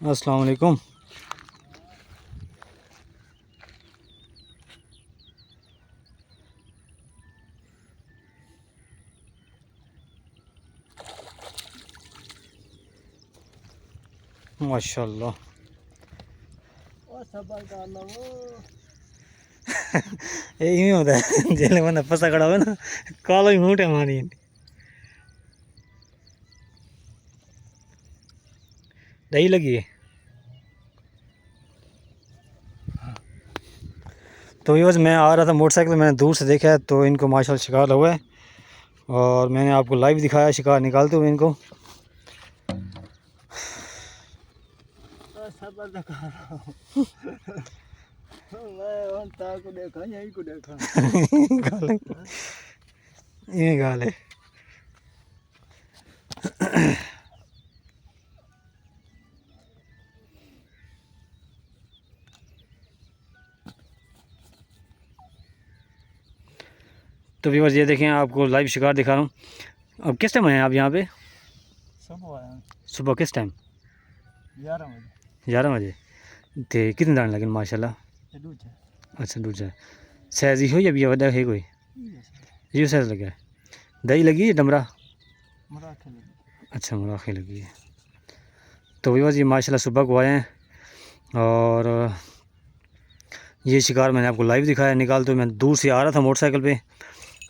अस्सलाम वालेकुम। माशाल्लाह ये होता है जेल बंदा फंसा खड़ा हो ना, कालो ही मूठ है मानी। दही लगी है तो ये बस मैं आ रहा था मोटरसाइकिल, मैंने दूर से देखा है तो इनको माशाल्लाह शिकार हुआ है और मैंने आपको लाइव दिखाया शिकार निकालते हुए इनको। ये गाल है। तो व्यूअर्स ये देखें, आपको लाइव शिकार दिखा रहा हूँ। अब किस टाइम आए हैं आप यहाँ पे? सुबह किस टाइम? 11 बजे। तो कितने दाने लगे माशाल्लाह? अच्छा दूजा सैज ही हो या वड्डा है कोई? ये सैज लगा है। दही लगी है डमरा? अच्छा मुराखे लगी है। तो व्यूअर्स ये माशाल्लाह सुबह को आए हैं और ये शिकार मैंने आपको लाइव दिखाया निकाल। तो मैं दूर से आ रहा था मोटरसाइकिल पे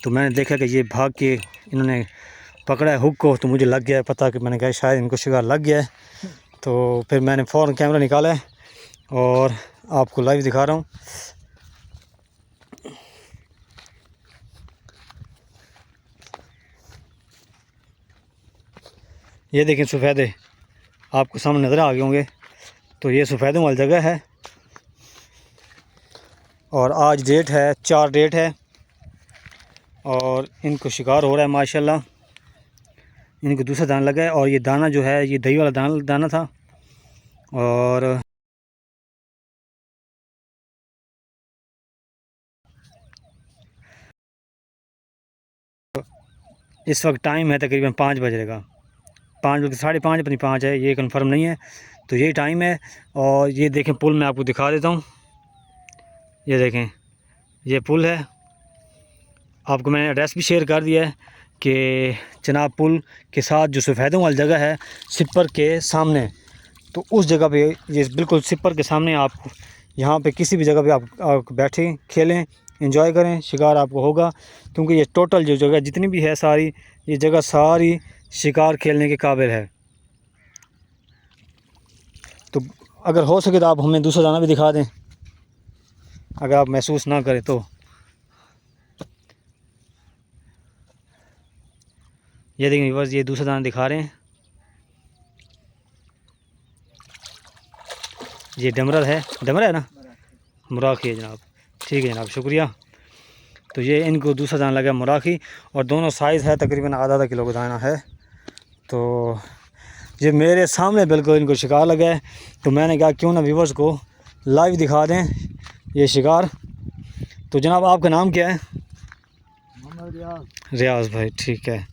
तो मैंने देखा कि ये भाग के इन्होंने पकड़ा है हुक को, तो मुझे लग गया है पता कि मैंने कहा शायद इनको शिकार लग गया है। तो फिर मैंने फ़ौरन कैमरा निकाला है और आपको लाइव दिखा रहा हूँ। ये देखें सफ़ेदे आपको सामने नज़र आ गए होंगे। तो ये सफ़ेदों वाली जगह है और आज डेट है 4 डेट है और इनको शिकार हो रहा है माशाल्लाह। इनको दूसरा दाना लगा है और ये दाना जो है ये दही वाला दाना था। और इस वक्त टाइम है तकरीबन 5 बजे का, 5 बजे 5:30 अपनी 5 है, ये कंफर्म नहीं है। तो यही टाइम है। और ये देखें पुल मैं आपको दिखा देता हूँ। ये देखें ये पुल है, आपको मैंने एड्रेस भी शेयर कर दिया है कि जनाब पुल के साथ जो सफ़ेदों वाली जगह है सिपर के सामने, तो उस जगह पे ये बिल्कुल सिपर के सामने आप यहाँ पे किसी भी जगह पे आप बैठें खेलें एंजॉय करें, शिकार आपको होगा। क्योंकि ये टोटल जो जगह जितनी भी है सारी, ये जगह सारी शिकार खेलने के काबिल है। तो अगर हो सके तो आप हमें दूसरा दाना भी दिखा दें अगर आप महसूस ना करें तो। ये देखें बस ये दूसरा दाना दिखा रहे हैं। ये डमरा है ना? मुराखी है जनाब। ठीक है जनाब, शुक्रिया। तो ये इनको दूसरा दाना लगा मुराखी और दोनों साइज़ है तकरीबन आधा किलो का दाना है। तो ये मेरे सामने बिल्कुल इनको शिकार लगा है तो मैंने कहा क्यों ना व्यूवर्स को लाइव दिखा दें ये शिकार। तो जनाब आपका नाम क्या है? रियाज भाई, ठीक है।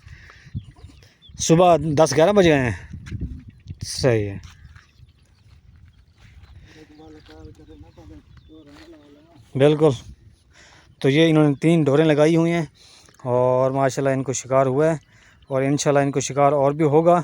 सुबह 10-11 बजे आए हैं, सही है। बिल्कुल। तो ये इन्होंने 3 डोरें लगाई हुई हैं और माशाल्लाह इनको शिकार हुआ है और इंशाल्लाह इनको शिकार और भी होगा।